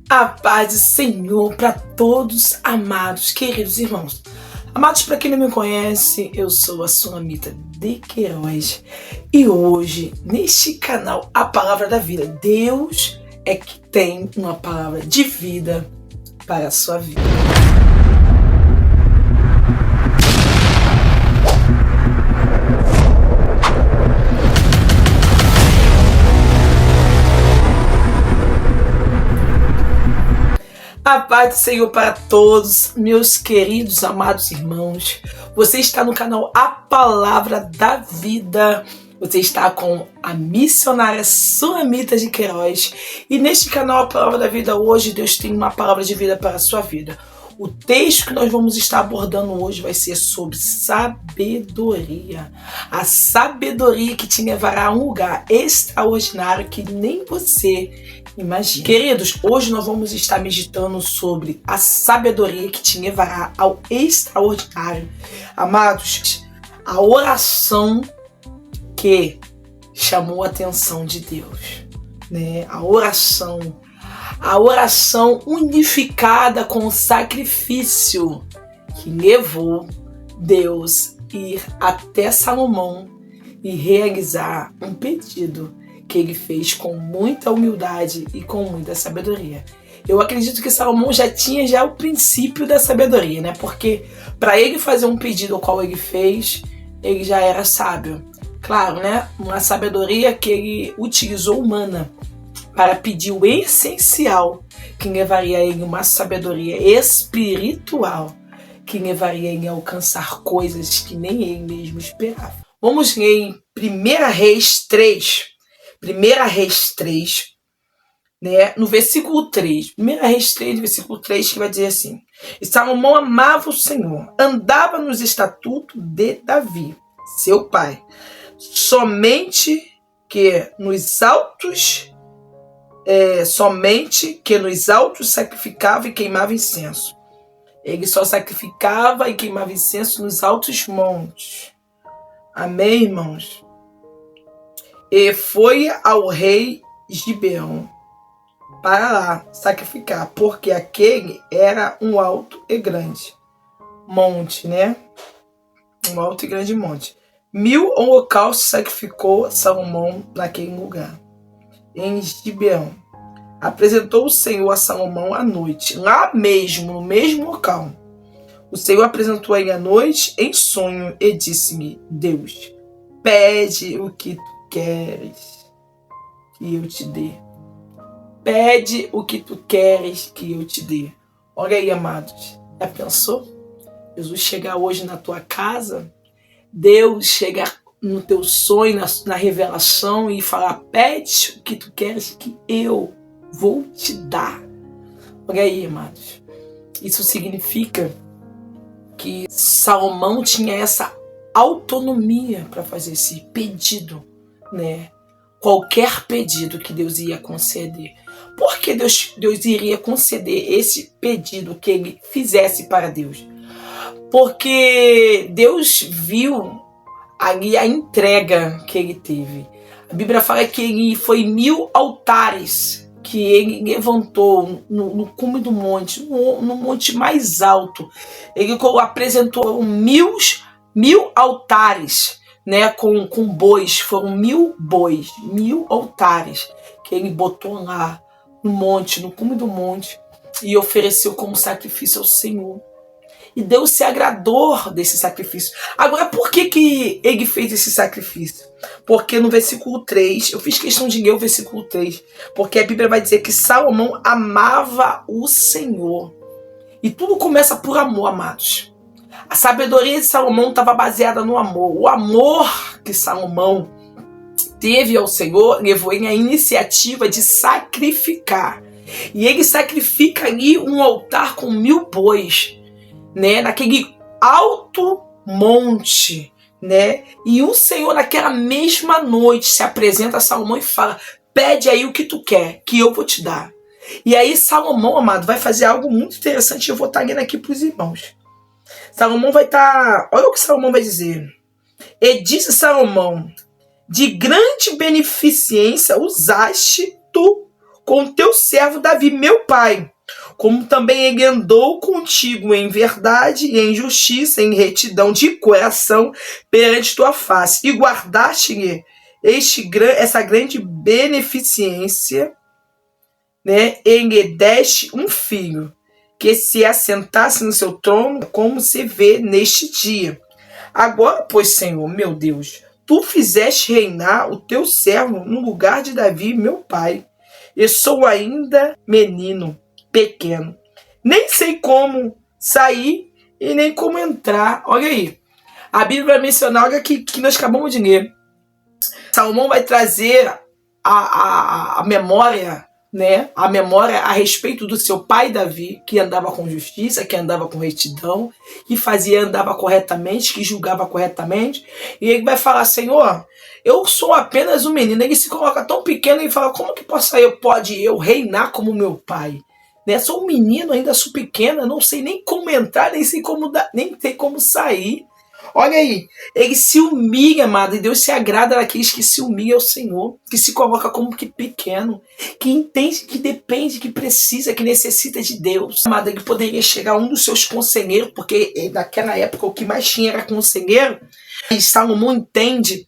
A paz do Senhor para todos, amados, queridos irmãos. Amados, para quem não me conhece, eu sou a Sulamita de Queiroz. E hoje, neste canal, a Palavra da Vida. Deus é que tem uma palavra de vida para a sua vida. A paz do Senhor para todos, meus queridos, amados irmãos. Você está no canal A Palavra da Vida. Você está com a missionária Sulamita de Queiroz. E neste canal A Palavra da Vida, hoje Deus tem uma palavra de vida para a sua vida. O texto que nós vamos estar abordando hoje vai ser sobre sabedoria. A sabedoria que te levará a um lugar extraordinário que nem você imagina. Queridos, hoje nós vamos estar meditando sobre a sabedoria que te levará ao extraordinário. Amados, a oração que chamou a atenção de Deus, né? A oração unificada com o sacrifício que levou Deus a ir até Salomão e realizar um pedido que ele fez com muita humildade e com muita sabedoria. Eu acredito que Salomão já tinha o princípio da sabedoria, né? Porque para ele fazer um pedido ao qual ele fez, ele já era sábio. Claro, né? Uma sabedoria que ele utilizou humana para pedir o essencial, que levaria ele uma sabedoria espiritual, que levaria ele a alcançar coisas que nem ele mesmo esperava. Vamos ler em 1 Reis 3. 1 Reis 3, né, no versículo 3. 1 Reis 3, versículo 3, que vai dizer assim: E Salomão amava o Senhor, andava nos estatutos de Davi, seu pai, somente que nos altos sacrificava e queimava incenso. Ele só sacrificava e queimava incenso nos altos montes. Amém, irmãos? E foi ao rei Gibeão para lá sacrificar, porque aquele era um alto e grande monte, né? Um alto e grande monte. 1000 holocaustos sacrificou Salomão naquele lugar, em Gibeão. Apresentou o Senhor a Salomão à noite, lá mesmo, no mesmo local. O Senhor apresentou a ele à noite em sonho e disse-lhe: Deus, pede o que tu queres que eu te dê. Pede o que tu queres que eu te dê. Olha aí, amados. Já pensou? Jesus chegar hoje na tua casa, Deus chegar no teu sonho, na revelação e falar: pede o que tu queres que eu vou te dar. Olha aí, amados. Isso significa que Salomão tinha essa autonomia para fazer esse pedido, né? Qualquer pedido que Deus ia conceder. Por que Deus iria conceder esse pedido que ele fizesse para Deus? Porque Deus viu ali a entrega que ele teve. A Bíblia fala que ele foi 1000 altares que ele levantou no cume do monte, no monte mais alto. Ele apresentou 1000 altares, né, com bois. Foram 1000 bois, 1000 altares que ele botou lá no monte, no cume do monte, e ofereceu como sacrifício ao Senhor. E Deus se agradou desse sacrifício. Agora, por que ele fez esse sacrifício? Porque no versículo 3, eu fiz questão de ler o versículo 3, porque a Bíblia vai dizer que Salomão amava o Senhor. E tudo começa por amor, amados. A sabedoria de Salomão estava baseada no amor. O amor que Salomão teve ao Senhor levou ele à iniciativa de sacrificar. E ele sacrifica ali um altar com 1000 bois, né, naquele alto monte, né? E o Senhor naquela mesma noite se apresenta a Salomão e fala: pede aí o que tu quer, que eu vou te dar. E aí Salomão, amado, vai fazer algo muito interessante. Eu vou estar lendo aqui para os irmãos. Salomão vai estar... Olha o que Salomão vai dizer. E disse Salomão: de grande beneficência usaste tu com teu servo Davi, meu pai, como também ele andou contigo em verdade e em justiça, em retidão de coração perante tua face, e guardaste-lhe essa grande beneficência, né? E lhe deste um filho, que se assentasse no seu trono, como se vê neste dia. Agora, pois, Senhor, meu Deus, tu fizeste reinar o teu servo no lugar de Davi, meu pai. Eu sou ainda menino, pequeno. Nem sei como sair e nem como entrar. Olha aí. A Bíblia vai mencionar, olha que nós acabamos de ler. Salomão vai trazer a memória, né? A memória a respeito do seu pai Davi, que andava com justiça, que andava com retidão, que andava corretamente, que julgava corretamente. E ele vai falar: Senhor, eu sou apenas um menino. Ele se coloca tão pequeno e fala: como que pode eu reinar como meu pai? Né? Sou um menino, ainda sou pequena, não sei nem como entrar, nem sei como sair. Olha aí, ele se humilha, amado, e Deus se agrada daqueles que se humilham ao Senhor, que se coloca como que pequeno, que entende, que depende, que precisa, que necessita de Deus. Amado, ele poderia chegar a um dos seus conselheiros, porque naquela época o que mais tinha era conselheiro, e Salomão entende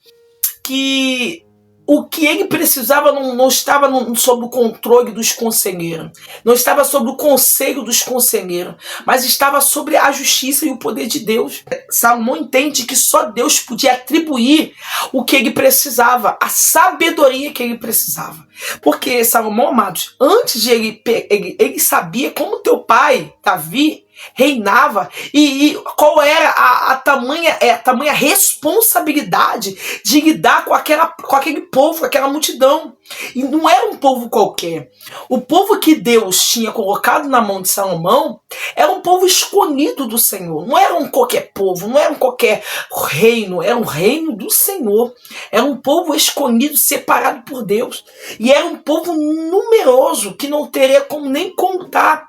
que o que ele precisava não estava sob o controle dos conselheiros, não estava sob o conselho dos conselheiros, mas estava sobre a justiça e o poder de Deus. Salomão entende que só Deus podia atribuir o que ele precisava, a sabedoria que ele precisava. Porque Salomão, amados, antes de ele sabia como teu pai, Davi, reinava e qual era a tamanha responsabilidade de lidar com aquele povo, com aquela multidão. E não era um povo qualquer. O povo que Deus tinha colocado na mão de Salomão era um povo escolhido do Senhor. Não era um qualquer povo, não era um qualquer reino, era um reino do Senhor. Era um povo escolhido, separado por Deus. E era um povo numeroso que não teria como nem contar.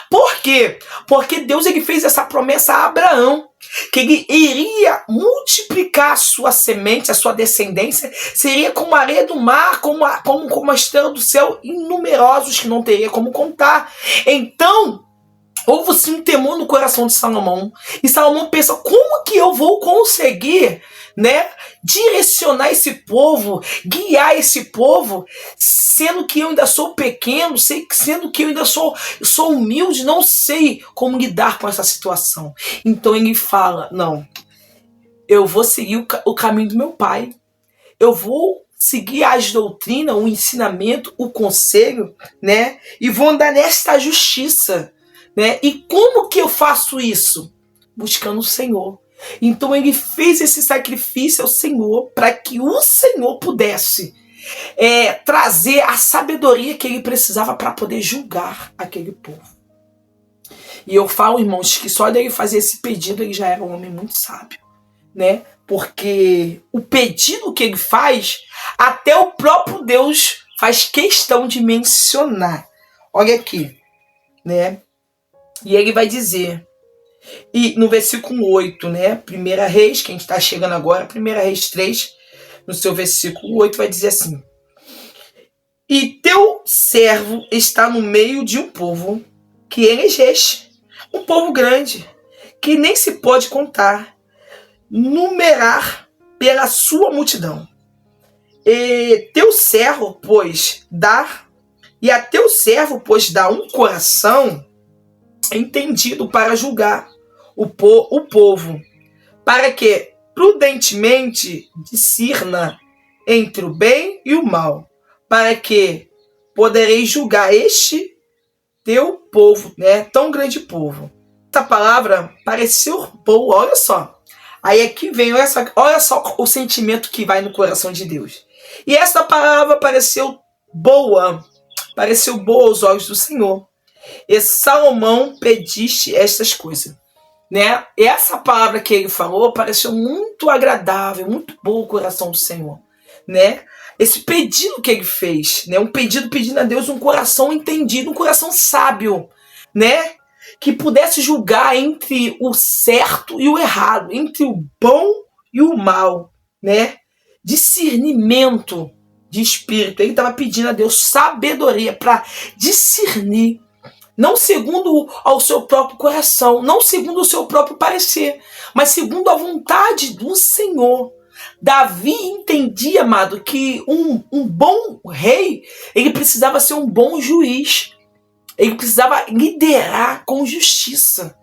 Por quê? Porque Deus ele fez essa promessa a Abraão, que ele iria multiplicar a sua semente, a sua descendência, seria como a areia do mar, como a estrela do céu, numerosos que não teria como contar. Então, houve-se um temor no coração de Salomão, e Salomão pensa: como que eu vou conseguir, né, direcionar esse povo, guiar esse povo, sendo que eu ainda sou pequeno, sendo que eu ainda sou humilde, não sei como lidar com essa situação. Então ele fala: não, eu vou seguir o caminho do meu pai, eu vou seguir as doutrinas, o ensinamento, o conselho, né, e vou andar nesta justiça, né? E como que eu faço isso? Buscando o Senhor. Então ele fez esse sacrifício ao Senhor para que o Senhor pudesse trazer a sabedoria que ele precisava para poder julgar aquele povo. E eu falo, irmãos, que só dele fazer esse pedido ele já era um homem muito sábio, né? Porque o pedido que ele faz, até o próprio Deus faz questão de mencionar. Olha aqui, né? E ele vai dizer, e no versículo 8, né? 1 Reis, que a gente está chegando agora, 1 Reis 3, no seu versículo 8, vai dizer assim: e teu servo está no meio de um povo que elegeste, um povo grande, que nem se pode contar, numerar pela sua multidão. E teu servo, pois, dá um coração entendido para julgar o povo, para que prudentemente discirna entre o bem e o mal, para que podereis julgar este teu povo, né, tão grande povo. Essa palavra pareceu boa, olha só. Aí aqui vem, olha só o sentimento que vai no coração de Deus. E essa palavra pareceu boa aos olhos do Senhor. E Salomão pediste estas coisas, né? E essa palavra que ele falou pareceu muito agradável, muito boa ao coração do Senhor, né? Esse pedido que ele fez, né? Um pedido pedindo a Deus um coração entendido, um coração sábio, né? Que pudesse julgar entre o certo e o errado, entre o bom e o mal, né? Discernimento, de espírito. Ele estava pedindo a Deus sabedoria para discernir, não segundo ao seu próprio coração, não segundo o seu próprio parecer, mas segundo a vontade do Senhor. Davi entendia, amado, que um bom rei, ele precisava ser um bom juiz. Ele precisava liderar com justiça.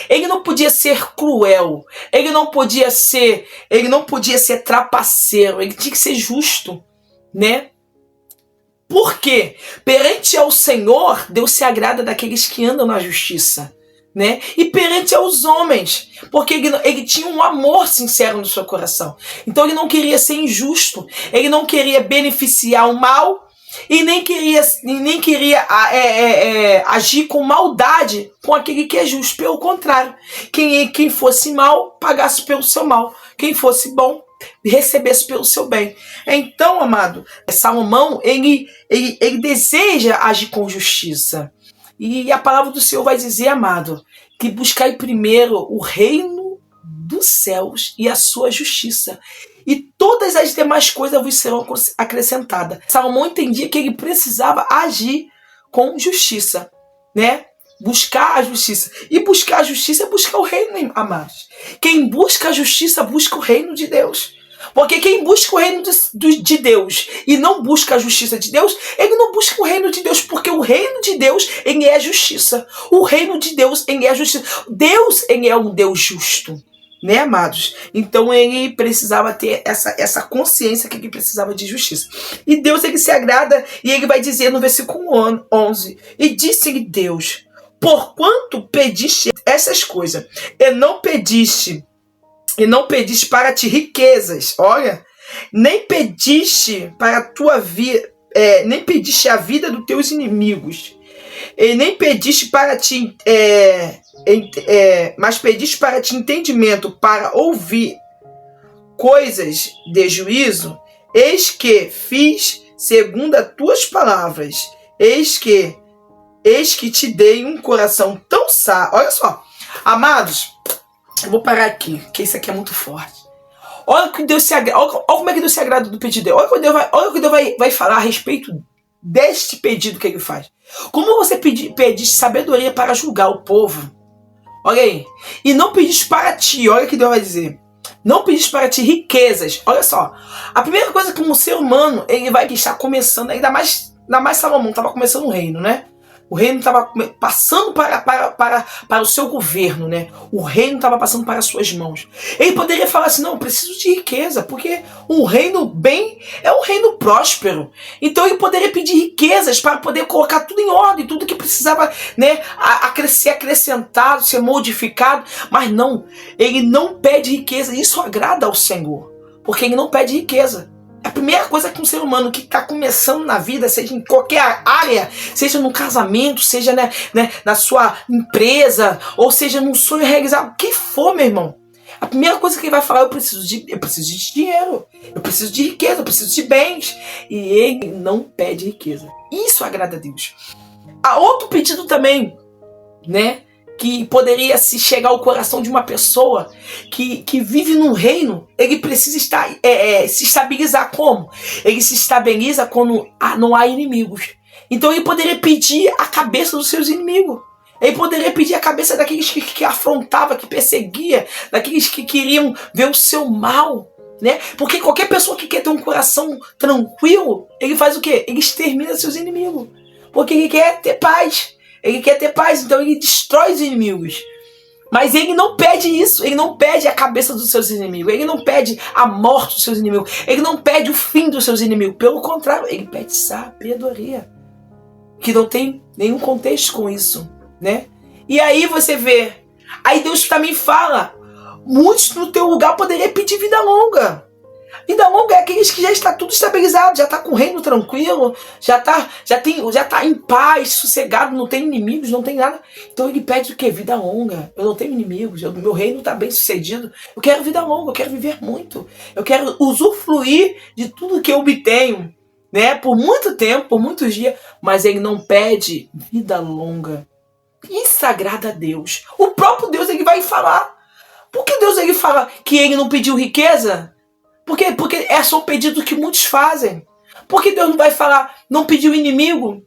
Ele não podia ser cruel. Ele não podia ser trapaceiro. Ele tinha que ser justo, né? Por quê? Perante ao Senhor, Deus se agrada daqueles que andam na justiça, né? E perante aos homens, porque ele tinha um amor sincero no seu coração. Então ele não queria ser injusto, ele não queria beneficiar o mal e nem queria agir com maldade com aquele que é justo. Pelo contrário, quem fosse mal, pagasse pelo seu mal. Quem fosse bom, recebesse pelo seu bem. Então, amado, Salomão, ele deseja agir com justiça. E a palavra do Senhor vai dizer, amado, que buscai primeiro o reino dos céus e a sua justiça, e todas as demais coisas vos serão acrescentadas. Salomão entendia que ele precisava agir com justiça, né? Buscar a justiça. E buscar a justiça é buscar o reino, amados. Quem busca a justiça busca o reino de Deus. Porque quem busca o reino de Deus e não busca a justiça de Deus, ele não busca o reino de Deus, porque o reino de Deus, ele é a justiça. O reino de Deus, ele é a justiça. Deus, ele é um Deus justo, né, amados? Então ele precisava ter essa consciência que ele precisava de justiça. E Deus, ele se agrada, e ele vai dizer no versículo 11, e disse-lhe Deus, porquanto pediste essas coisas, e não pediste para ti riquezas, olha, nem pediste para a tua vida, nem pediste a vida dos teus inimigos, e nem pediste para ti, mas pediste para ti entendimento, para ouvir coisas de juízo, eis que fiz segundo as tuas palavras, eis que te dei um coração tão sábio. Olha só, amados, eu vou parar aqui, porque isso aqui é muito forte. Olha que Deus se agrada, olha como é que Deus se agrada do pedido dele. Olha o que Deus vai falar a respeito deste pedido que ele faz. Como você pediste sabedoria para julgar o povo, olha aí, e não pediste para ti, olha o que Deus vai dizer, não pediste para ti riquezas. Olha só, a primeira coisa que um ser humano, ele vai estar começando, ainda mais Salomão, estava começando um reino, né? O reino estava passando para o seu governo, né? O reino estava passando para as suas mãos. Ele poderia falar assim, não, eu preciso de riqueza, porque um reino bem é um reino próspero. Então ele poderia pedir riquezas para poder colocar tudo em ordem, tudo que precisava, né, ser acrescentado, ser modificado. Mas não, ele não pede riqueza. Isso agrada ao Senhor, porque ele não pede riqueza. A primeira coisa que um ser humano que está começando na vida, seja em qualquer área, seja no casamento, seja na sua empresa, ou seja num sonho realizado, o que for, meu irmão, a primeira coisa que ele vai falar, eu preciso de dinheiro, eu preciso de riqueza, eu preciso de bens. E ele não pede riqueza. Isso agrada a Deus. Há outro pedido também, né, que poderia se chegar ao coração de uma pessoa que vive num reino. Ele precisa se estabilizar. Como? Ele se estabiliza quando não há inimigos. Então ele poderia pedir a cabeça dos seus inimigos. Ele poderia pedir a cabeça daqueles que afrontava, que perseguia, daqueles que queriam ver o seu mal, né? Porque qualquer pessoa que quer ter um coração tranquilo, ele faz o quê? Ele extermina seus inimigos. Porque ele quer ter paz. Ele quer ter paz, então ele destrói os inimigos. Mas ele não pede isso, ele não pede a cabeça dos seus inimigos, ele não pede a morte dos seus inimigos, ele não pede o fim dos seus inimigos. Pelo contrário, ele pede sabedoria, que não tem nenhum contexto com isso, né? E aí você vê, aí Deus também fala, muitos no teu lugar poderiam pedir vida longa. Vida longa é aqueles que já está tudo estabilizado, já está com o reino tranquilo, já está em paz, sossegado, não tem inimigos, não tem nada. Então ele pede o quê? Vida longa. Eu não tenho inimigos, meu reino está bem sucedido. Eu quero vida longa, eu quero viver muito. Eu quero usufruir de tudo que eu obtenho, né? Por muito tempo, por muitos dias. Mas ele não pede vida longa. Isso agrada a Deus. O próprio Deus, ele vai falar. Por que Deus, ele fala que ele não pediu riqueza? Porque é só um pedido que muitos fazem. Por que Deus não vai falar, não pedir o inimigo,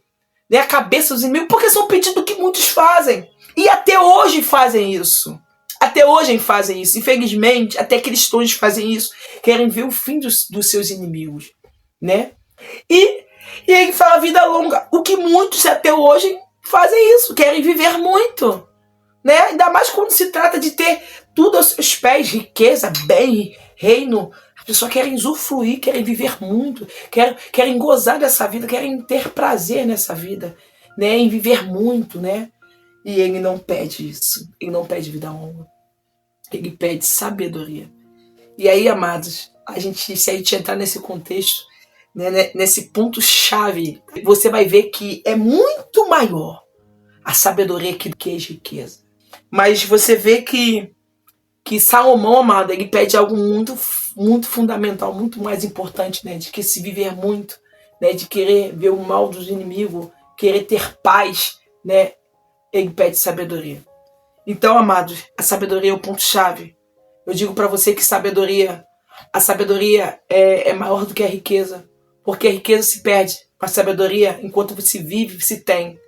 né, a cabeça dos inimigos? Porque são pedidos que muitos fazem. E até hoje fazem isso. Até hoje fazem isso. Infelizmente, até cristãos fazem isso. Querem ver o fim dos seus inimigos, né? E ele fala vida longa. O que muitos até hoje fazem isso. Querem viver muito, né? Ainda mais quando se trata de ter tudo aos seus pés. Riqueza, bem, reino. As pessoas querem usufruir, querem viver muito. Querem gozar dessa vida. Querem ter prazer nessa vida, né? Em viver muito, né? E ele não pede isso. Ele não pede vida longa. Ele pede sabedoria. E aí, amados, se a gente entrar nesse contexto, né, nesse ponto-chave, você vai ver que é muito maior a sabedoria que a riqueza. Mas você vê que Salomão, amado, ele pede algo muito, muito fundamental, muito mais importante, né? De que se viver muito, né? De querer ver o mal dos inimigos, querer ter paz, né? Ele pede sabedoria. Então, amados, a sabedoria é o ponto-chave. Eu digo para você que a sabedoria é maior do que a riqueza. Porque a riqueza se perde. A sabedoria, enquanto você vive, se tem.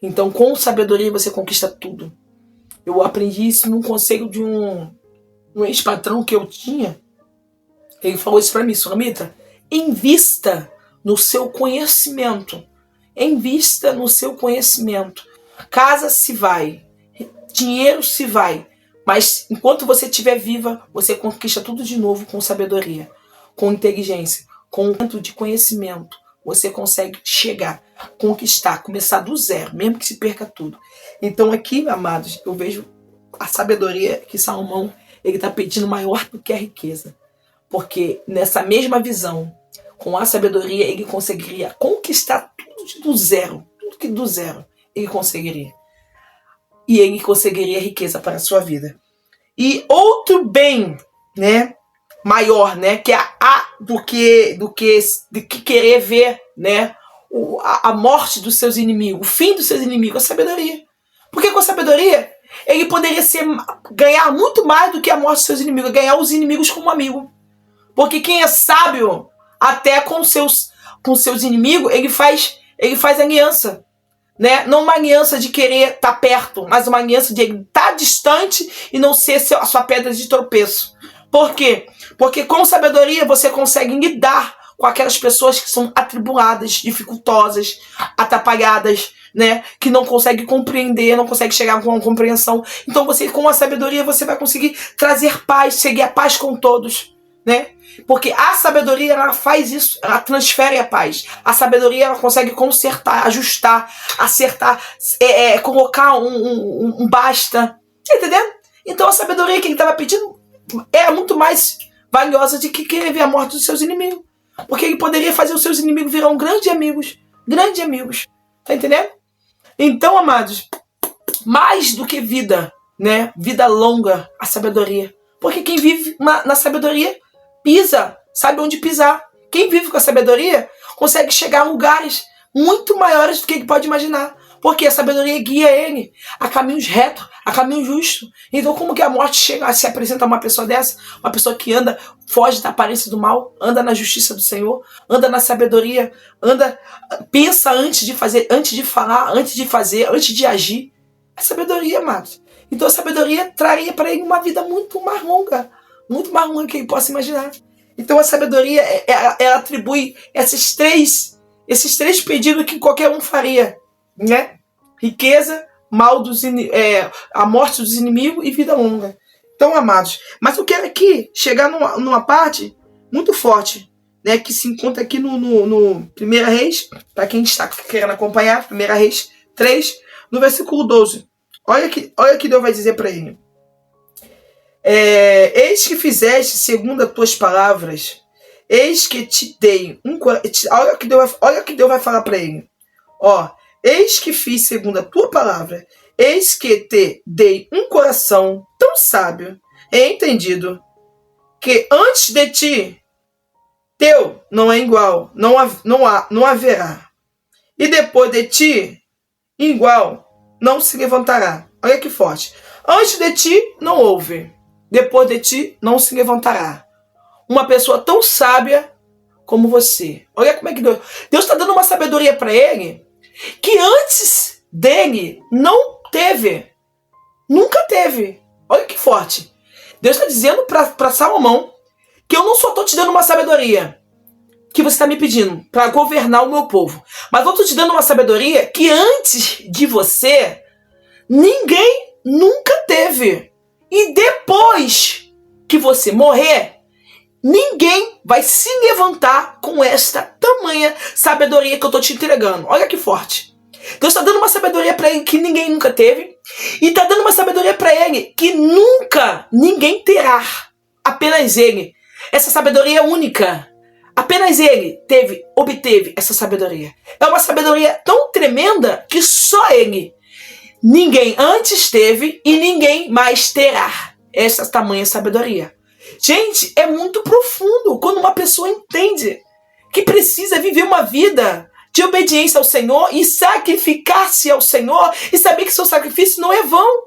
Então, com sabedoria, você conquista tudo. Eu aprendi isso num conselho de um ex-patrão que eu tinha. Ele falou isso para mim: Sulamita, invista no seu conhecimento. Invista no seu conhecimento. Casa se vai, dinheiro se vai, mas enquanto você estiver viva, você conquista tudo de novo com sabedoria, com inteligência, com o tanto de conhecimento. Você consegue chegar, conquistar, começar do zero, mesmo que se perca tudo. Então aqui, amados, eu vejo a sabedoria que Salomão ele está pedindo maior do que a riqueza. Porque nessa mesma visão, com a sabedoria, ele conseguiria conquistar tudo do zero. Tudo que do zero ele conseguiria. E ele conseguiria riqueza para a sua vida. E outro bem, né, maior, né, que do que querer ver, né, a morte dos seus inimigos, o fim dos seus inimigos, a sabedoria. Porque com a sabedoria, ele poderia ganhar muito mais do que a morte dos seus inimigos, ganhar os inimigos como amigo. Porque quem é sábio, até com seus inimigos, ele faz aliança. Né? Não uma aliança de querer estar perto, mas uma aliança de ele estar distante e não ser a sua pedra de tropeço. Por quê? Porque com sabedoria você consegue lidar com aquelas pessoas que são atribuladas, dificultosas, atrapalhadas, né? Que não conseguem compreender, não conseguem chegar com uma compreensão. Então você, com a sabedoria, você vai conseguir trazer paz, seguir a paz com todos, né? Porque a sabedoria, ela faz isso, ela transfere a paz. A sabedoria, ela consegue consertar, ajustar, acertar, colocar um basta. Tá entendendo? Então a sabedoria que ele estava pedindo é muito mais valiosa de que querer ver a morte dos seus inimigos. Porque ele poderia fazer os seus inimigos virar grandes amigos. Grandes amigos. Tá entendendo? Então, amados, mais do que vida, né? Vida longa, a sabedoria. Porque quem vive na sabedoria pisa, sabe onde pisar. Quem vive com a sabedoria consegue chegar a lugares muito maiores do que ele pode imaginar. Porque a sabedoria guia ele a caminhos retos, a caminhos justos. Então como que a morte se apresenta a uma pessoa dessa? Uma pessoa que foge da aparência do mal, anda na justiça do Senhor, anda na sabedoria, pensa antes de fazer, antes de falar, antes de fazer, antes de agir. É sabedoria, amados. Então a sabedoria traria para ele uma vida muito mais longa que ele possa imaginar. Então a sabedoria, ela atribui esses três pedidos que qualquer um faria, né? Riqueza, a morte dos inimigos e vida longa. Então, amados, mas eu quero aqui chegar numa parte muito forte, né? Que se encontra aqui no 1 Reis, para quem está querendo acompanhar, 1 Reis 3, no versículo 12. Olha que Deus vai dizer para ele. Eis que fizeste segundo as tuas palavras, eis que te dei olha que Deus vai falar para ele. Eis que fiz segundo a tua palavra, eis que te dei um coração tão sábio e entendido, que antes de ti, teu não é igual, não haverá. E depois de ti, igual, não se levantará. Olha que forte. Antes de ti, não houve. Depois de ti, não se levantará. Uma pessoa tão sábia como você. Olha como é que Deus está dando uma sabedoria para ele que antes dele não teve. Nunca teve. Olha que forte. Deus está dizendo para Salomão que eu não só estou te dando uma sabedoria que você está me pedindo para governar o meu povo, mas eu estou te dando uma sabedoria que antes de você ninguém nunca teve. E depois que você morrer, ninguém vai se levantar com esta tamanha sabedoria que eu estou te entregando. Olha que forte. Deus está dando uma sabedoria para ele que ninguém nunca teve. E está dando uma sabedoria para ele que nunca ninguém terá. Apenas ele. Essa sabedoria é única. Apenas ele obteve essa sabedoria. É uma sabedoria tão tremenda que só ele. Ninguém antes teve e ninguém mais terá essa tamanha sabedoria. Gente, é muito profundo quando uma pessoa entende que precisa viver uma vida de obediência ao Senhor e sacrificar-se ao Senhor e saber que seu sacrifício não é vão.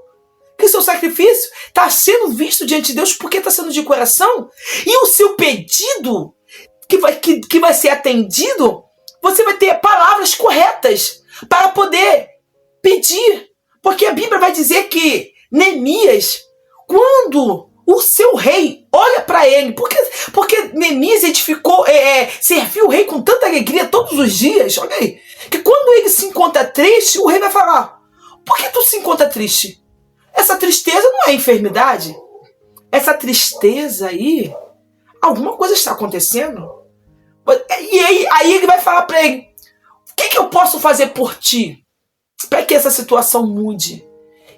Que seu sacrifício está sendo visto diante de Deus porque está sendo de coração. E o seu pedido que vai ser atendido, você vai ter palavras corretas para poder pedir. Porque a Bíblia vai dizer que Neemias, quando o seu rei olha para ele, porque Neemias serviu o rei com tanta alegria todos os dias, olha aí, que quando ele se encontra triste, o rei vai falar: por que tu se encontra triste? Essa tristeza não é enfermidade. Essa tristeza aí, alguma coisa está acontecendo. E aí ele vai falar para ele: o que eu posso fazer por ti para que essa situação mude?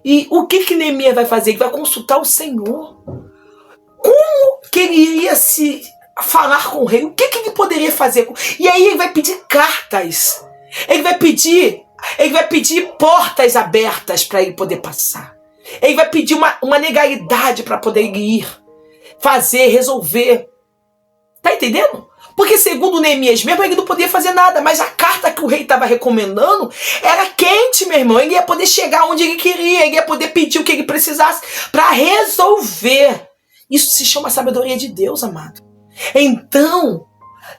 E o que Neemias vai fazer? Ele vai consultar o Senhor. Como que ele iria se falar com o rei? O que ele poderia fazer? E aí ele vai pedir cartas. Ele vai pedir portas abertas para ele poder passar. Ele vai pedir uma legalidade para poder ir, fazer, resolver. Tá entendendo? Porque segundo Neemias mesmo, ele não podia fazer nada, mas a carta que o rei estava recomendando era quente, meu irmão. Ele ia poder chegar onde ele queria, ele ia poder pedir o que ele precisasse para resolver. Isso se chama sabedoria de Deus, amado. Então,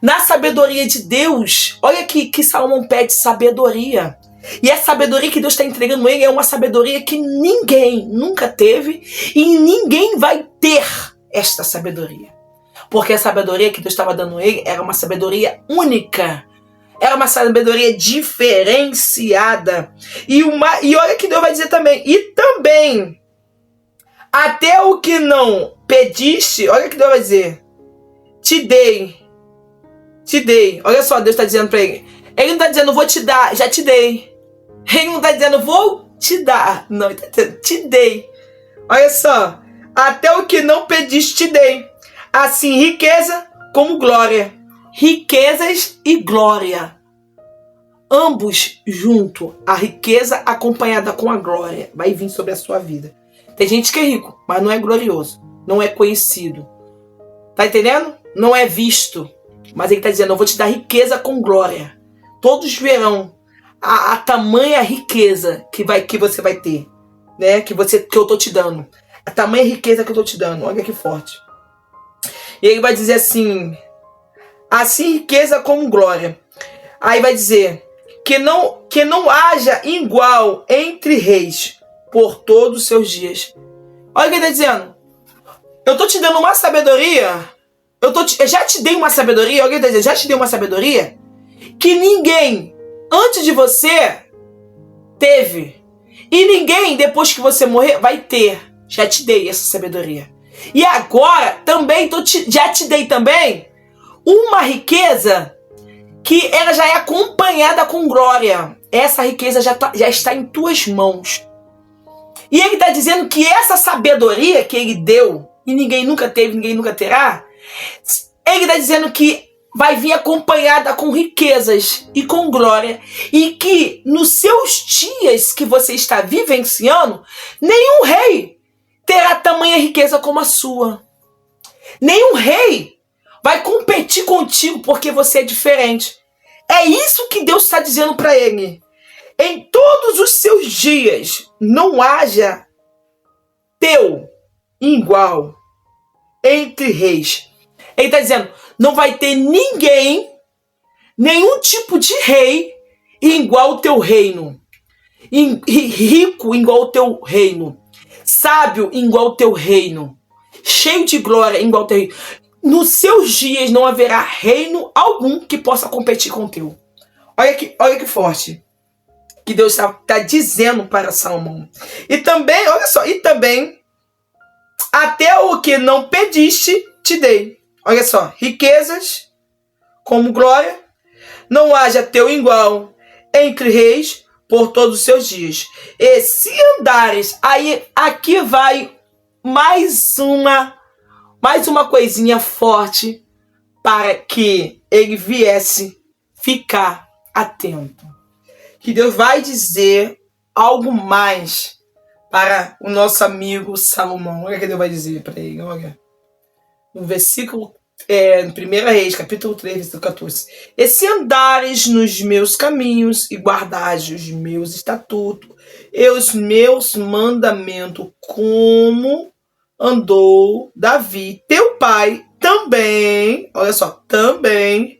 na sabedoria de Deus, olha que Salomão pede sabedoria. E a sabedoria que Deus está entregando a ele é uma sabedoria que ninguém nunca teve e ninguém vai ter esta sabedoria. Porque a sabedoria que Deus estava dando a ele era uma sabedoria única. Era uma sabedoria diferenciada. E olha que Deus vai dizer também. E também, até o que não pediste, olha que Deus vai dizer: te dei. Te dei. Olha só, Deus está dizendo para ele. Ele não está dizendo: vou te dar, já te dei. Ele não está dizendo: vou te dar. Não, ele está dizendo: te dei. Olha só. Até o que não pediste, te dei. Assim, riqueza como glória. Riquezas e glória. Ambos junto. A riqueza acompanhada com a glória vai vir sobre a sua vida. Tem gente que é rico, mas não é glorioso. Não é conhecido. Tá entendendo? Não é visto. Mas ele está dizendo: eu vou te dar riqueza com glória. Todos verão a tamanha riqueza que você vai ter. Né? Que eu tô te dando. A tamanha riqueza que eu tô te dando. Olha que forte. E ele vai dizer assim: assim riqueza como glória. Aí vai dizer que não haja igual entre reis por todos os seus dias. Olha o que ele está dizendo. Eu tô te dando uma sabedoria. Eu já te dei uma sabedoria. Olha o que ele está dizendo. Já te dei uma sabedoria que ninguém antes de você teve. E ninguém depois que você morrer vai ter. Já te dei essa sabedoria. E agora também já te dei também uma riqueza que ela já é acompanhada com glória. Essa riqueza já está em tuas mãos. E ele está dizendo que essa sabedoria que ele deu, e ninguém nunca teve, ninguém nunca terá, ele está dizendo que vai vir acompanhada com riquezas e com glória. E que nos seus dias que você está vivenciando, nenhum rei terá tamanha riqueza como a sua. Nenhum rei vai competir contigo porque você é diferente. É isso que Deus está dizendo para ele. Em todos os seus dias não haja teu igual entre reis. Ele está dizendo: não vai ter ninguém, nenhum tipo de rei igual ao teu reino. Rico igual ao teu reino. Sábio igual ao teu reino. Cheio de glória igual ao teu reino. Nos seus dias não haverá reino algum que possa competir com o teu. Olha que forte que Deus está dizendo para Salomão. E também, olha só, até o que não pediste, te dei. Olha só, riquezas como glória, não haja teu igual entre reis por todos os seus dias. E se andares, aí aqui vai mais uma coisinha forte para que ele viesse ficar atento. Que Deus vai dizer algo mais para o nosso amigo Salomão. Olha o que Deus vai dizer para ele. Olha. No versículo, no 1 Reis, capítulo 3, versículo 14. E se andares nos meus caminhos e guardares os meus estatutos e os meus mandamentos, como andou Davi, teu pai, também, olha só, também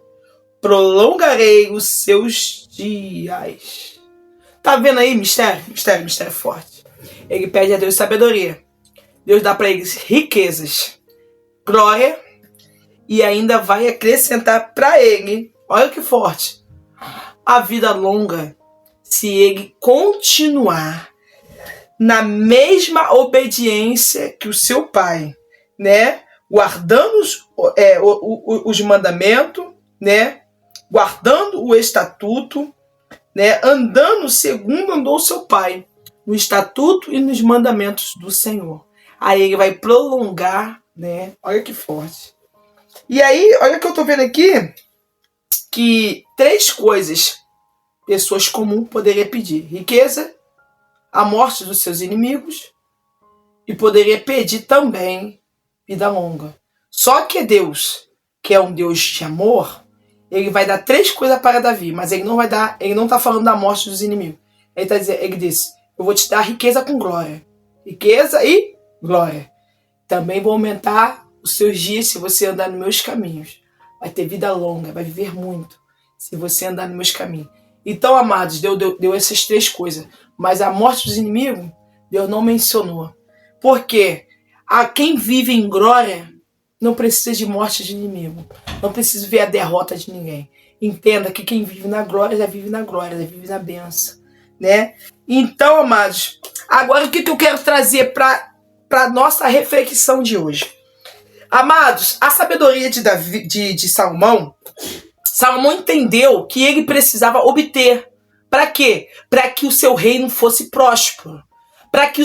prolongarei os seus dias. Tá vendo aí mistério? Mistério forte. Ele pede a Deus sabedoria. Deus dá para eles riquezas, glória, e ainda vai acrescentar para ele, olha que forte, a vida longa, se ele continuar na mesma obediência que o seu pai, né? Guardando os mandamentos, né? Guardando o estatuto, né? Andando segundo andou o seu pai, no estatuto e nos mandamentos do Senhor. Aí ele vai prolongar, né? Olha que forte. E aí, olha o que eu tô vendo aqui, que 3 coisas pessoas comuns poderiam pedir: riqueza, a morte dos seus inimigos, e poderia pedir também vida longa. Só que Deus, que é um Deus de amor, ele vai dar 3 coisas para Davi, mas ele não está falando da morte dos inimigos. Ele disse: eu vou te dar riqueza com glória. Riqueza e glória. Também vou aumentar os seus dias se você andar nos meus caminhos. Vai ter vida longa, vai viver muito se você andar nos meus caminhos. Então, amados, Deus deu essas 3 coisas. Mas a morte dos inimigos, Deus não mencionou. Porque a quem vive em glória não precisa de morte de inimigo. Não precisa ver a derrota de ninguém. Entenda que quem vive na glória, já vive na glória, já vive na bênção, né? Então, amados, agora o que eu quero trazer para nossa reflexão de hoje? Amados, a sabedoria de Salomão, Salomão entendeu que ele precisava obter. Para quê? Para que o seu reino fosse próspero. Para que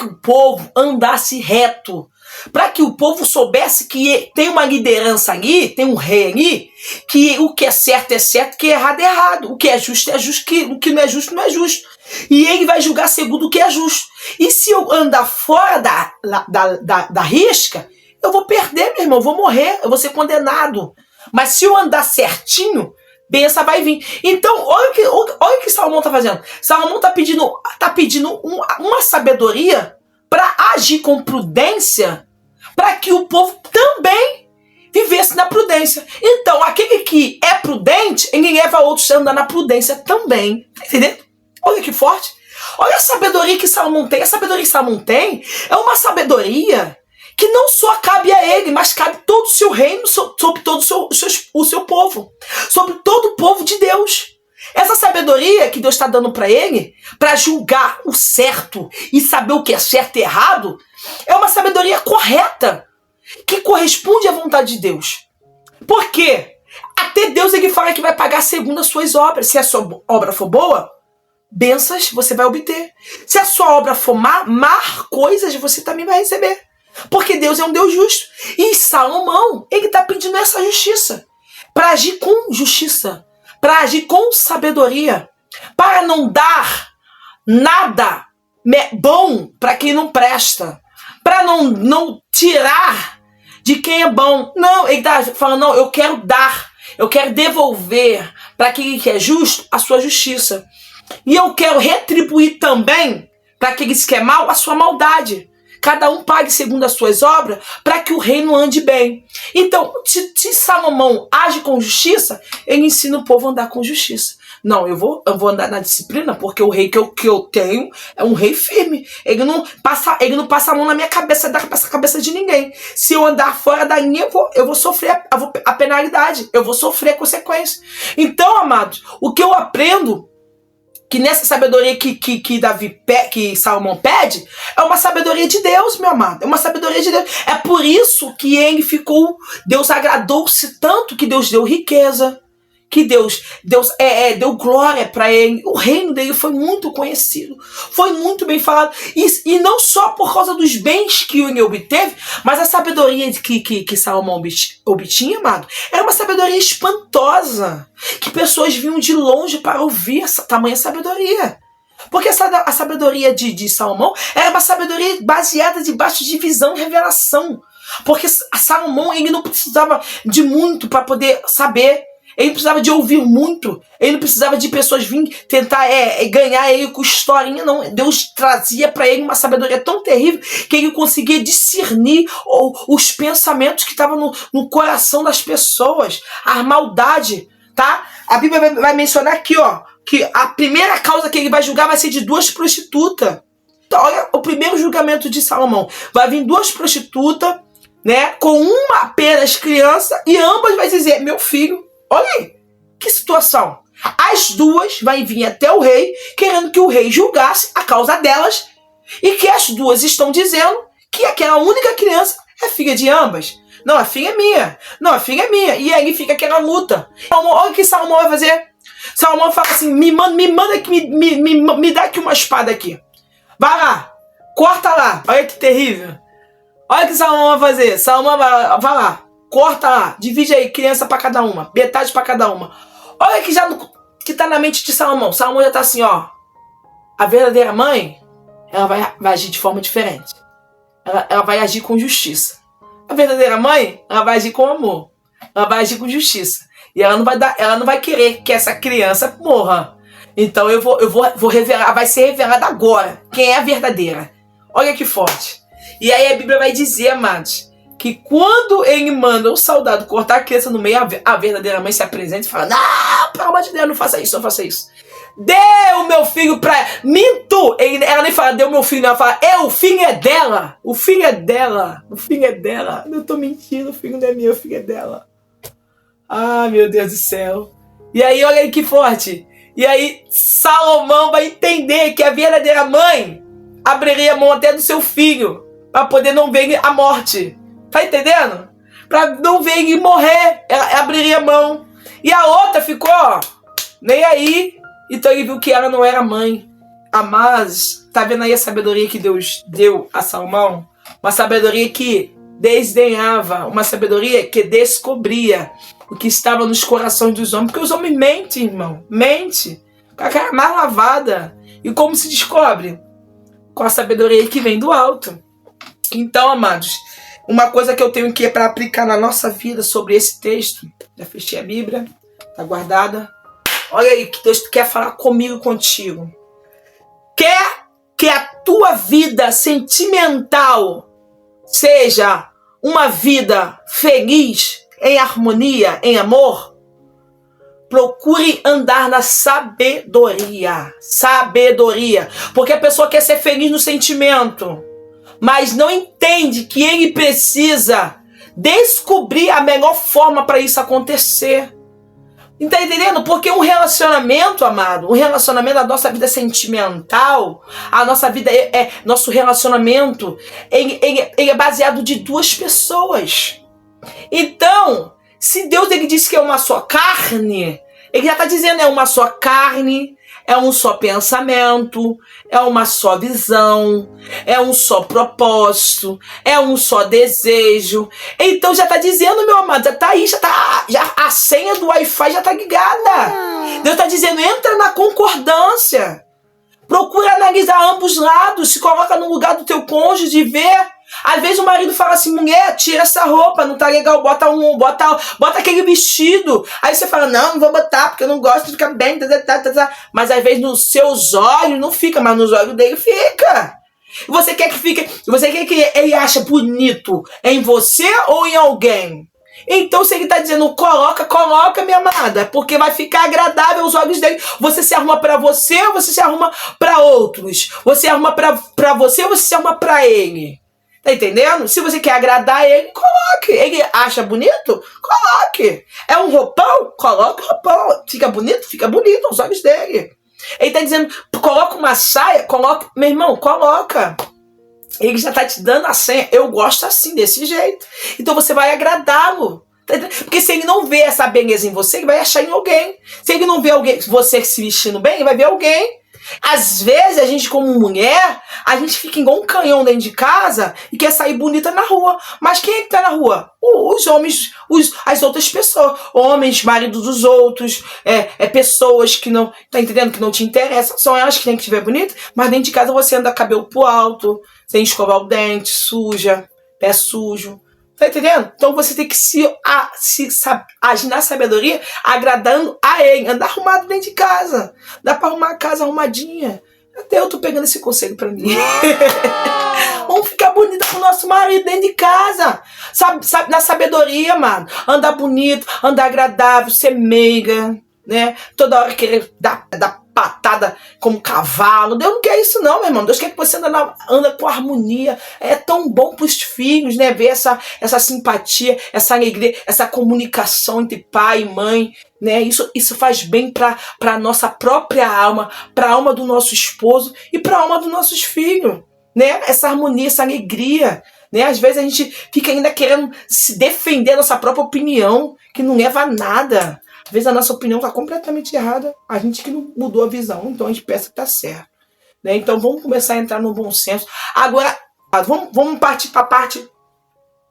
o povo andasse reto. Para que o povo soubesse que tem uma liderança ali, tem um rei ali, que o que é certo, o que é errado. O que é justo, o que não é justo, não é justo. E ele vai julgar segundo o que é justo. E se eu andar fora da risca, eu vou perder, meu irmão, eu vou morrer, eu vou ser condenado. Mas se eu andar certinho, bênção vai vir. Então, olha o que Salomão está fazendo. Salomão está pedindo uma sabedoria para agir com prudência, para que o povo também vivesse na prudência. Então, aquele que é prudente, ele leva outros a andar na prudência também. Tá entendendo? Olha que forte. Olha a sabedoria que Salomão tem. A sabedoria que Salomão tem é uma sabedoria que não só cabe a ele, mas cabe todo o seu reino, sobre todo o seu povo, sobre todo o povo de Deus. Essa sabedoria que Deus está dando para ele, para julgar o certo e saber o que é certo e errado, é uma sabedoria correta, que corresponde à vontade de Deus. Por quê? Até Deus ele fala que vai pagar segundo as suas obras. Se a sua obra for boa, bênçãos você vai obter. Se a sua obra for má coisas você também vai receber. Porque Deus é um Deus justo. E Salomão, ele está pedindo essa justiça. Para agir com justiça. Para agir com sabedoria. Para não dar nada bom para quem não presta. Para não tirar de quem é bom. Não, ele está falando, não, eu quero dar. Eu quero devolver para aquele que é justo a sua justiça. E eu quero retribuir também para aqueles que é mal a sua maldade. cada um pague segundo as suas obras, para que o reino ande bem. Então, se Salomão age com justiça, ele ensina o povo a andar com justiça. Não, eu vou andar na disciplina, porque o rei que eu tenho é um rei firme. Ele não passa a mão na minha cabeça, na cabeça de ninguém. Se eu andar fora da linha, eu vou sofrer a penalidade, eu vou sofrer a consequência. Então, amados, o que eu aprendo que nessa sabedoria que Salomão pede, é uma sabedoria de Deus, meu amado. É uma sabedoria de Deus. É por isso que Deus agradou-se tanto que Deus deu riqueza, que Deus deu glória para ele. O reino dele foi muito conhecido, foi muito bem falado. E não só por causa dos bens que ele obteve, mas a sabedoria que Salomão obtinha, amado, era uma sabedoria espantosa, que pessoas vinham de longe para ouvir essa tamanha sabedoria. Porque a sabedoria de Salomão era uma sabedoria baseada debaixo de visão e revelação. Porque Salomão, ele não precisava de muito para poder saber. Ele precisava de ouvir muito. Ele não precisava de pessoas virem tentar ganhar ele com historinha, não. Deus trazia para ele uma sabedoria tão terrível que ele conseguia discernir os pensamentos que estavam no coração das pessoas. A maldade, tá? A Bíblia vai mencionar aqui, ó, que a primeira causa que ele vai julgar vai ser de 2 prostitutas. Então, olha o primeiro julgamento de Salomão. Vai vir 2 prostitutas, né? Com uma apenas criança, e ambas vai dizer, meu filho. Olha aí, que situação. As 2 vão vir até o rei, querendo que o rei julgasse a causa delas, e que as 2 estão dizendo que aquela única criança é filha de ambas. Não, a filha é minha. Não, a filha é minha. E aí fica aquela luta. Olha o que Salomão vai fazer. Salomão fala assim, me manda aqui, me dá aqui uma espada aqui. Vai lá, corta lá. Olha que terrível. Olha o que Salomão vai fazer. Salomão vai lá. Corta lá, divide aí, criança pra cada uma, metade pra cada uma. Olha que que tá na mente de Salomão. Salomão já tá assim, ó. A verdadeira mãe, ela vai agir de forma diferente. Ela vai agir com justiça. A verdadeira mãe, ela vai agir com amor. Ela vai agir com justiça. E ela não vai querer que essa criança morra. Então eu vou revelar, vai ser revelada agora quem é a verdadeira. Olha que forte. E aí a Bíblia vai dizer, amados, que quando ele manda o soldado cortar a criança no meio, a verdadeira mãe se apresenta e fala, não, pelo amor de Deus, não faça isso, não faça isso. Dê o meu filho pra ela. Minto! Ela nem fala, deu meu filho, ela fala, o filho é dela. O filho é dela. O filho é dela. Eu tô mentindo, o filho não é meu, o filho é dela. Ah, meu Deus do céu. E aí, olha aí que forte. E aí, Salomão vai entender que a verdadeira mãe abriria a mão até do seu filho, para poder não ver a morte. Tá entendendo? Pra não ver ele morrer, ela abriria a mão. E a outra ficou, ó, nem aí. Então ele viu que ela não era mãe. Mas, tá vendo aí a sabedoria que Deus deu a Salomão? Uma sabedoria que desdenhava, uma sabedoria que descobria o que estava nos corações dos homens. Porque os homens mentem, irmão. Mente. Com a cara mais lavada. E como se descobre? Com a sabedoria que vem do alto. Então, amados, uma coisa que eu tenho que para aplicar na nossa vida sobre esse texto, já fechei a Bíblia, tá guardada. Olha aí que Deus quer falar comigo e contigo. Quer que a tua vida sentimental seja uma vida feliz, em harmonia, em amor? Procure andar na sabedoria. Sabedoria. Porque a pessoa quer ser feliz no sentimento, mas não entende que ele precisa descobrir a melhor forma para isso acontecer. Tá entendendo? Porque um relacionamento, amado, a nossa vida sentimental, a nossa vida nosso relacionamento, ele é baseado de 2 pessoas. Então, se Deus ele disse que é uma só carne, ele já está dizendo é uma só carne, é um só pensamento, é uma só visão, é um só propósito, é um só desejo. Então já está dizendo, meu amado, já está aí, já a senha do Wi-Fi já está ligada. Deus está dizendo, entra na concordância. Procura analisar ambos lados, se coloca no lugar do teu cônjuge e vê. Às vezes o marido fala assim, mulher, tira essa roupa, não tá legal, bota aquele vestido. Aí você fala, não vou botar, porque eu não gosto de ficar bem, mas às vezes nos seus olhos não fica, mas nos olhos dele fica. Você quer que ele ache bonito em você ou em alguém? Então, se ele está dizendo coloca, minha amada, porque vai ficar agradável aos olhos dele. Você se arruma para você ou você se arruma para outros? Você arruma para você ou você se arruma para ele? Tá entendendo? Se você quer agradar ele, coloque. Ele acha bonito? Coloque. É um roupão? Coloque o roupão. Fica bonito aos olhos dele. Ele tá dizendo, coloca uma saia? Coloca. Meu irmão, coloca. Ele já tá te dando a senha. Eu gosto assim, desse jeito. Então você vai agradá-lo. Porque se ele não vê essa beleza em você, ele vai achar em alguém. Se ele não vê alguém, você se vestindo bem, ele vai ver alguém. Às vezes, a gente como mulher, a gente fica igual um canhão dentro de casa e quer sair bonita na rua. Mas quem é que tá na rua? Os homens, as outras pessoas. Homens, maridos dos outros, pessoas que não, tá entendendo? Que não te interessam. São elas que têm que te ver bonita. Mas dentro de casa você anda cabelo pro alto, sem escovar o dente, suja, pé sujo. Tá entendendo? Então você tem que agir na sabedoria, agradando a ele. Andar arrumado dentro de casa. Dá pra arrumar a casa arrumadinha. Até eu tô pegando esse conselho pra mim. Vamos ficar bonita com o nosso marido dentro de casa. Sabe, na sabedoria, mano. Andar bonito, andar agradável, ser meiga, né? Toda hora querer dar patada como cavalo. Deus não quer isso não, meu irmão. Deus quer que você anda com harmonia. É tão bom pros filhos, né? Ver essa simpatia, essa alegria, essa comunicação entre pai e mãe, né? Isso faz bem para nossa própria alma, para a alma do nosso esposo e para a alma dos nossos filhos, né? Essa harmonia, essa alegria, né? Às vezes a gente fica ainda querendo se defender da nossa própria opinião, que não leva a nada. Às vezes a nossa opinião está completamente errada, a gente que não mudou a visão, então a gente pensa que está certo, né? Então vamos começar a entrar no bom senso. Agora, vamos partir para a parte,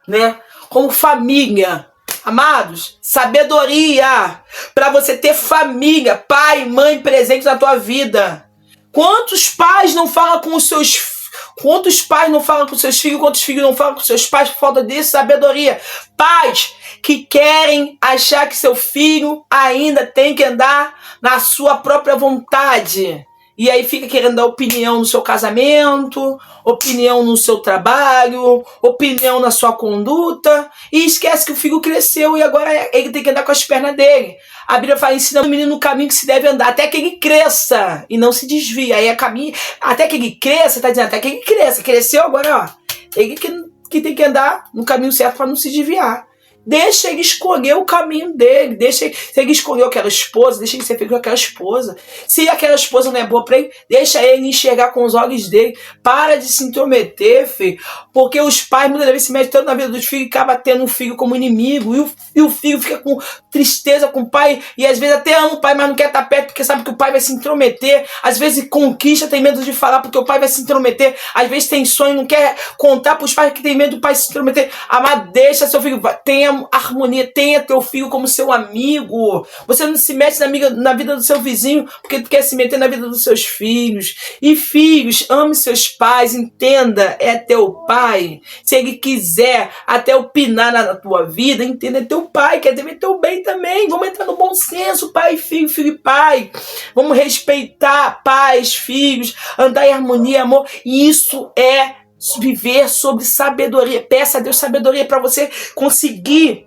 né? Como família. Amados, sabedoria para você ter família, pai, mãe presentes na tua vida. Quantos pais não falam com os seus filhos? Quantos pais não falam com seus filhos? Quantos filhos não falam com seus pais por falta de sabedoria? Pais que querem achar que seu filho ainda tem que andar na sua própria vontade. E aí fica querendo dar opinião no seu casamento, opinião no seu trabalho, opinião na sua conduta. E esquece que o filho cresceu e agora ele tem que andar com as pernas dele. A Bíblia fala, ensina o menino no caminho que se deve andar, até que ele cresça e não se desvie. Aí é caminho, até que ele cresça, tá dizendo, até que ele cresça. Cresceu agora, ó. Ele que tem que andar no caminho certo para não se desviar. Deixa ele escolher o caminho dele. Se ele escolheu aquela esposa, deixa ele ser feliz com aquela esposa. Se aquela esposa não é boa para ele, deixa ele enxergar com os olhos dele. Para de se intrometer, filho. Porque os pais muitas vezes se metem tanto na vida dos filhos e acabam tendo um filho como inimigo. E o filho fica com tristeza com o pai. E às vezes até ama o pai, mas não quer estar perto porque sabe que o pai vai se intrometer. Às vezes conquista, tem medo de falar porque o pai vai se intrometer. Às vezes tem sonho, não quer contar para os pais que tem medo do pai se intrometer. Mas deixa seu filho, tenha harmonia, tenha teu filho como seu amigo. Você não se mete na vida do seu vizinho porque tu quer se meter na vida dos seus filhos. E filhos, ame seus pais, entenda, é teu pai. Se ele quiser até opinar na tua vida, entenda, é teu pai, quer dizer, teu bem também. Vamos entrar no bom senso, pai e filho, filho e pai. Vamos respeitar pais, filhos, andar em harmonia, amor. E isso é viver sobre sabedoria. Peça a Deus sabedoria para você conseguir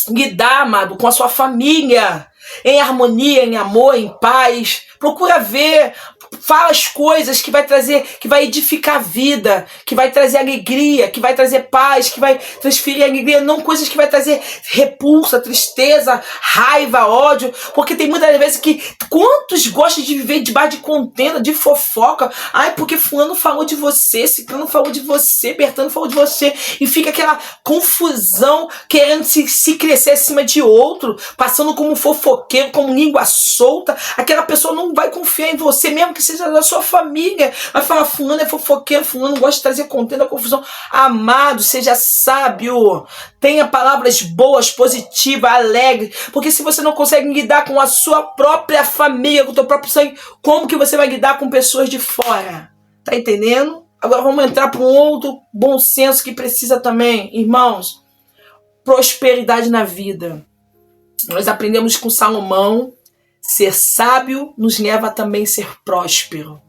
lidar, amado, com a sua família em harmonia, em amor, em paz. Procura ver, fala as coisas que vai trazer, que vai edificar a vida, que vai trazer alegria, que vai trazer paz, que vai transferir alegria, não coisas que vai trazer repulsa, tristeza, raiva, ódio, porque tem muitas vezes que quantos gostam de viver debaixo de contenda, de fofoca, ai, porque fulano falou de você, ciclano falou de você, Bertano falou de você, e fica aquela confusão, querendo se crescer acima de outro, passando como fofoqueiro, como língua solta. Aquela pessoa não vai confiar em você, mesmo que seja da sua família. Vai falar, fulano é fofoqueiro, fulano gosta de trazer contenda, confusão. Amado, seja sábio. Tenha palavras boas, positivas, alegres. Porque se você não consegue lidar com a sua própria família, com o teu próprio sangue, como que você vai lidar com pessoas de fora? Tá entendendo? Agora vamos entrar para um outro bom senso que precisa também. Irmãos, prosperidade na vida. Nós aprendemos com Salomão, ser sábio nos leva também a ser próspero.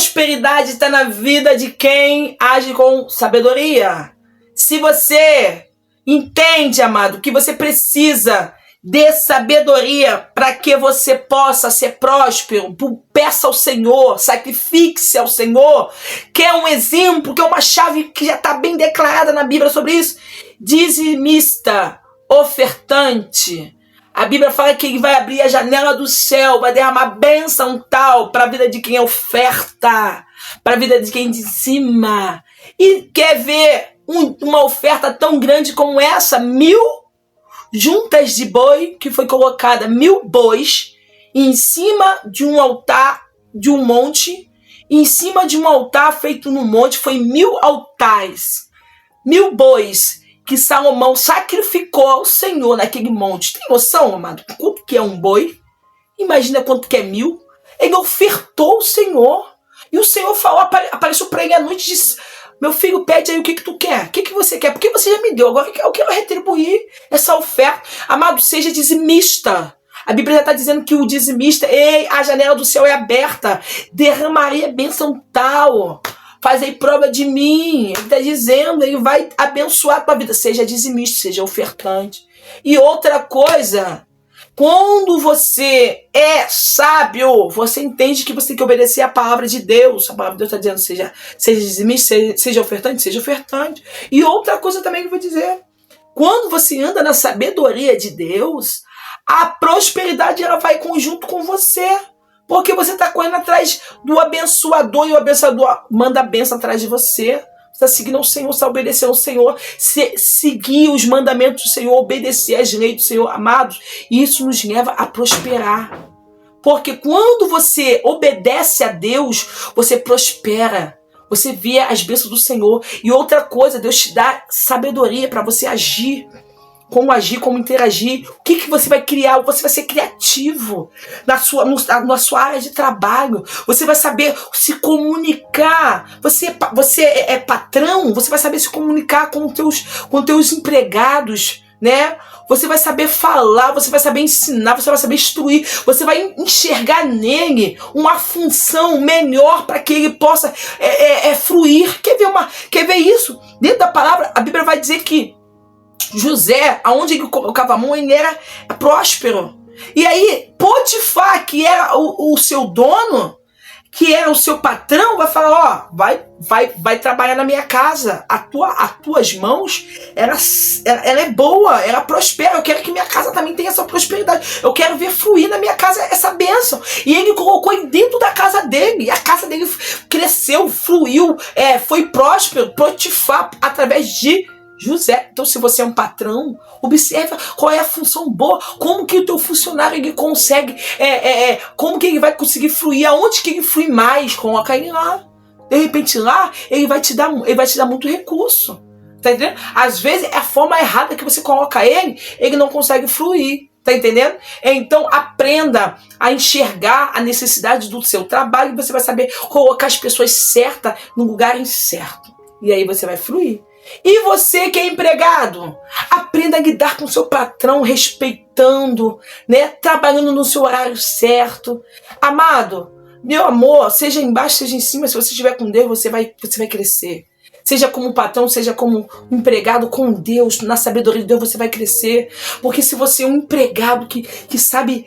prosperidade está na vida de quem age com sabedoria. Se você entende, amado, que você precisa de sabedoria para que você possa ser próspero, peça ao Senhor, sacrifique-se ao Senhor. Quer um exemplo, que é uma chave que já está bem declarada na Bíblia sobre isso? Dizimista, ofertante. A Bíblia fala que ele vai abrir a janela do céu, vai derramar bênção tal para a vida de quem oferta, para a vida de quem dizima. E quer ver uma oferta tão grande como essa? 1000 juntas de boi, que foi colocada 1000 bois em cima de um altar, de um monte. Em cima de um altar feito no monte, foi 1000 altares, 1000 bois que Salomão sacrificou ao Senhor naquele monte. Tem noção, amado? Quanto que é um boi? Imagina quanto que é 1000. Ele ofertou ao Senhor. E o Senhor falou, apareceu para ele à noite e disse: meu filho, pede aí o que tu quer. O que você quer? Porque você já me deu. Agora eu quero retribuir essa oferta. Amado, seja dizimista. A Bíblia já está dizendo que o dizimista, a janela do céu é aberta. Derramaria bênção tal. Faz aí prova de mim. Ele está dizendo, ele vai abençoar a tua vida. Seja dizimista, seja ofertante. E outra coisa, quando você é sábio, você entende que você tem que obedecer a palavra de Deus. A palavra de Deus está dizendo, seja dizimista, seja ofertante, seja ofertante. E outra coisa também que eu vou dizer, quando você anda na sabedoria de Deus, a prosperidade ela vai junto com você. Porque você está correndo atrás do abençoador e o abençoador manda a bênção atrás de você. Você está seguindo o Senhor, você está obedecendo ao Senhor, seguir os mandamentos do Senhor, obedecer às leis do Senhor, amados. E isso nos leva a prosperar. Porque quando você obedece a Deus, você prospera. Você vê as bênçãos do Senhor. E outra coisa, Deus te dá sabedoria para você agir. Como agir, como interagir, o que você vai criar, você vai ser criativo na sua área de trabalho, você vai saber se comunicar, você é patrão, você vai saber se comunicar com teus empregados, né? Você vai saber falar, você vai saber ensinar, você vai saber instruir, você vai enxergar nele uma função melhor para que ele possa fluir. Quer ver isso? Dentro da palavra, a Bíblia vai dizer que José, aonde ele colocava a mão, ele era próspero. E aí, Potifar, que era o seu dono, que era o seu patrão, vai falar, vai trabalhar na minha casa. As tuas mãos, ela é boa, ela prospera. Eu quero que minha casa também tenha essa prosperidade. Eu quero ver fluir na minha casa essa bênção. E ele colocou ele dentro da casa dele. E a casa dele cresceu, fluiu, foi próspero. Potifar, através de José. Então, se você é um patrão, observa qual é a função boa, como que o teu funcionário ele consegue, como que ele vai conseguir fluir, aonde que ele flui mais, coloca ele lá. De repente lá, ele vai te dar muito recurso. Tá entendendo? Às vezes é a forma errada que você coloca ele não consegue fluir. Tá entendendo? Então aprenda a enxergar a necessidade do seu trabalho e você vai saber colocar as pessoas certas no lugar certo. E aí você vai fluir. E você que é empregado, aprenda a lidar com seu patrão, respeitando, né? Trabalhando no seu horário certo. Amado, meu amor, seja embaixo, seja em cima, se você estiver com Deus, você vai crescer. Seja como patrão, seja como empregado com Deus, na sabedoria de Deus você vai crescer. Porque se você é um empregado que sabe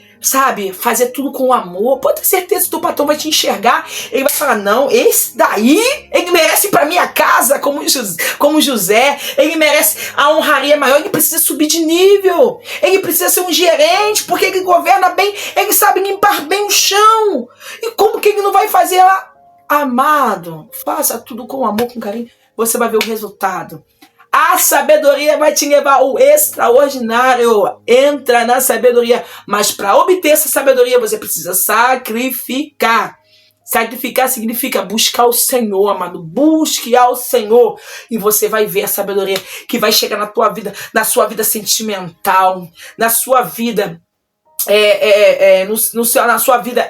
fazer tudo com amor, pode ter certeza que o teu patrão vai te enxergar. Ele vai falar, não, esse daí, ele merece ir pra minha casa, como José. Ele merece a honraria maior, ele precisa subir de nível. Ele precisa ser um gerente, porque ele governa bem, ele sabe limpar bem o chão. E como que ele não vai fazer lá? Amado, faça tudo com amor, com carinho. Você vai ver o resultado. A sabedoria vai te levar ao extraordinário. Entra na sabedoria. Mas para obter essa sabedoria, você precisa sacrificar. Sacrificar significa buscar o Senhor, amado. Busque ao Senhor. E você vai ver a sabedoria que vai chegar na tua vida, na sua vida sentimental, na sua vida na sua vida,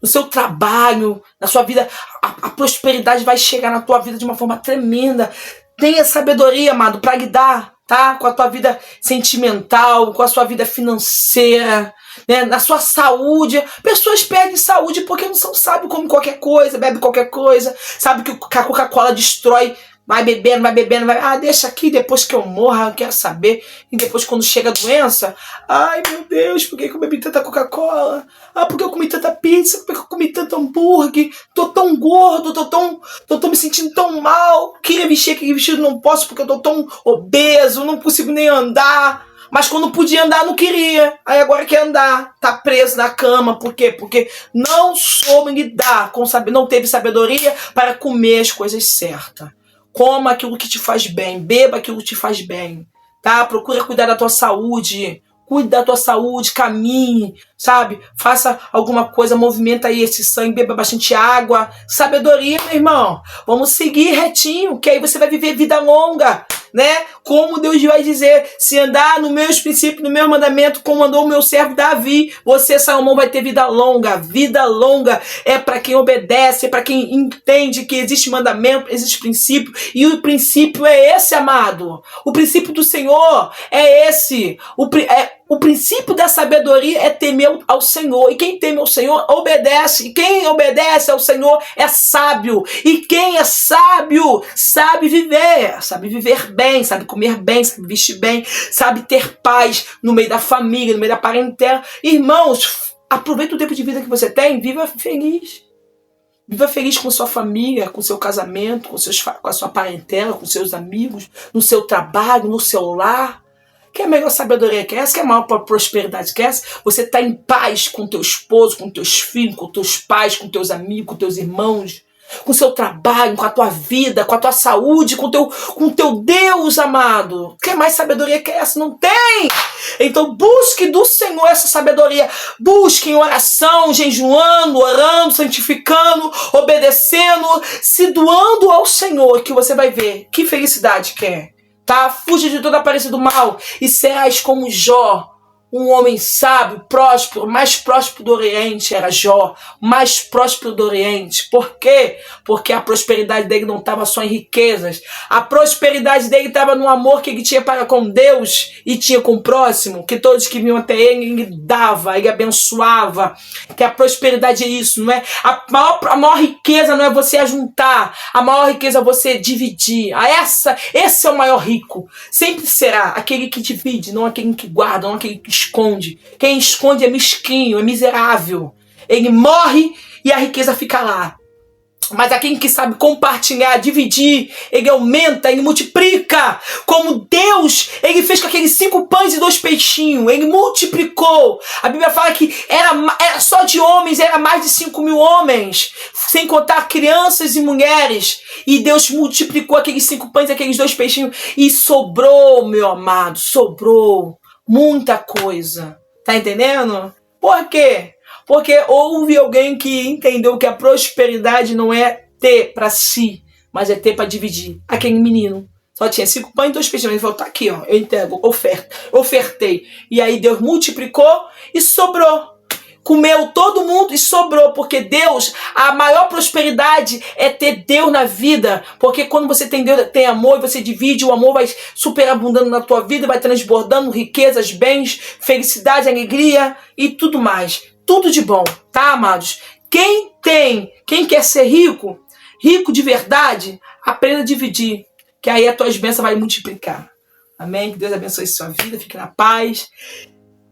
no seu trabalho, na sua vida, a prosperidade vai chegar na tua vida de uma forma tremenda. Tenha sabedoria, amado, para lidar tá? Com a tua vida sentimental, com a sua vida financeira, né? Na sua saúde. Pessoas perdem saúde porque não são sábios, comem qualquer coisa, bebe qualquer coisa, sabe que a Coca-Cola destrói. Vai bebendo, vai. Ah, deixa aqui, depois que eu morra, eu quero saber. E depois, quando chega a doença, ai meu Deus, por que eu bebi tanta Coca-Cola? Ah, por que eu comi tanta pizza? Por que eu comi tanto hambúrguer? Tô tão gordo, tô me sentindo tão mal. Queria vestir aquele vestido, não posso porque eu tô tão obeso, não consigo nem andar. Mas quando podia andar, não queria. Aí agora quer andar. Tá preso na cama. Por quê? Porque não soube lidar, não teve sabedoria para comer as coisas certas. Coma aquilo que te faz bem, beba aquilo que te faz bem, tá? Procura cuidar da tua saúde, cuide da tua saúde, caminhe, sabe? Faça alguma coisa, movimenta aí esse sangue, beba bastante água. Sabedoria, meu irmão. Vamos seguir retinho, que aí você vai viver vida longa, né? Como Deus vai dizer, se andar nos meus princípios, no meu mandamento, como andou o meu servo Davi, você, Salomão, vai ter vida longa. Vida longa é para quem obedece, é para quem entende que existe mandamento, existe princípio, e o princípio é esse, amado. O princípio do Senhor é esse. O princípio da sabedoria é temer ao Senhor. E quem teme ao Senhor, obedece. E quem obedece ao Senhor é sábio. E quem é sábio, sabe viver bem, sabe comer bem, sabe vestir bem, sabe ter paz no meio da família, no meio da parentela. Irmãos, aproveita o tempo de vida que você tem, viva feliz. Viva feliz com sua família, com seu casamento, com a sua parentela, com seus amigos, no seu trabalho, no seu lar. Quer a melhor sabedoria que essa? Quer a maior prosperidade que essa? Você está em paz com teu esposo, com teus filhos, com teus pais, com teus amigos, com teus irmãos, com seu trabalho, com a tua vida, com a tua saúde, com teu Deus amado. Quer mais sabedoria que essa? Não tem! Então busque do Senhor essa sabedoria. Busque em oração, jejuando, orando, santificando, obedecendo, se doando ao Senhor, que você vai ver que felicidade que é. Tá? Fuja de toda aparência do mal e serás como Jó, um homem sábio, próspero, mais próspero do Oriente era Jó, mais próspero do Oriente. Por quê? Porque a prosperidade dele não estava só em riquezas. A prosperidade dele estava no amor que ele tinha para com Deus e tinha com o próximo, que todos que vinham até ele dava, ele abençoava. Que a prosperidade é isso, não é? A maior riqueza não é você ajuntar, a maior riqueza é você dividir. Esse é o maior rico. Sempre será aquele que divide, não aquele que guarda, não aquele que esconde. Quem esconde é mesquinho, é miserável. Ele morre e a riqueza fica lá. Mas aquele que sabe compartilhar, dividir, ele aumenta, ele multiplica. Como Deus, ele fez com aqueles 5 pães e 2 peixinhos. Ele multiplicou. A Bíblia fala que era só de homens, era mais de 5.000 homens. Sem contar crianças e mulheres. E Deus multiplicou aqueles 5 pães e aqueles 2 peixinhos. E sobrou, meu amado, sobrou muita coisa. Tá entendendo? Por quê? Porque houve alguém que entendeu que a prosperidade não é ter para si, mas é ter para dividir. Aquele menino só tinha 5 pães e 2 peixes. Ele falou, tá aqui, ó, eu entrego, ofertei. E aí Deus multiplicou e sobrou. Comeu todo mundo e sobrou, porque Deus, a maior prosperidade é ter Deus na vida, porque quando você tem Deus, tem amor, e você divide, o amor vai superabundando na tua vida, vai transbordando riquezas, bens, felicidade, alegria e tudo mais. Tudo de bom, tá, amados? Quem quer ser rico, rico de verdade, aprenda a dividir, que aí as tuas bênçãos vai multiplicar. Amém? Que Deus abençoe sua vida, fique na paz.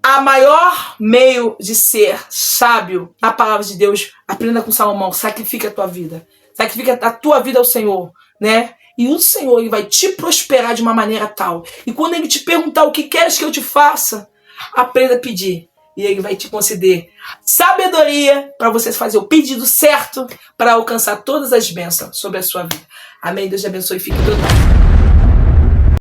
A maior meio de ser sábio na palavra de Deus, aprenda com Salomão, sacrifica a tua vida. Sacrifica a tua vida ao Senhor, né? E o Senhor, ele vai te prosperar de uma maneira tal. E quando ele te perguntar o que queres que eu te faça, aprenda a pedir. E ele vai te conceder sabedoria para você fazer o pedido certo para alcançar todas as bênçãos sobre a sua vida. Amém? Deus te abençoe e fique todo bem.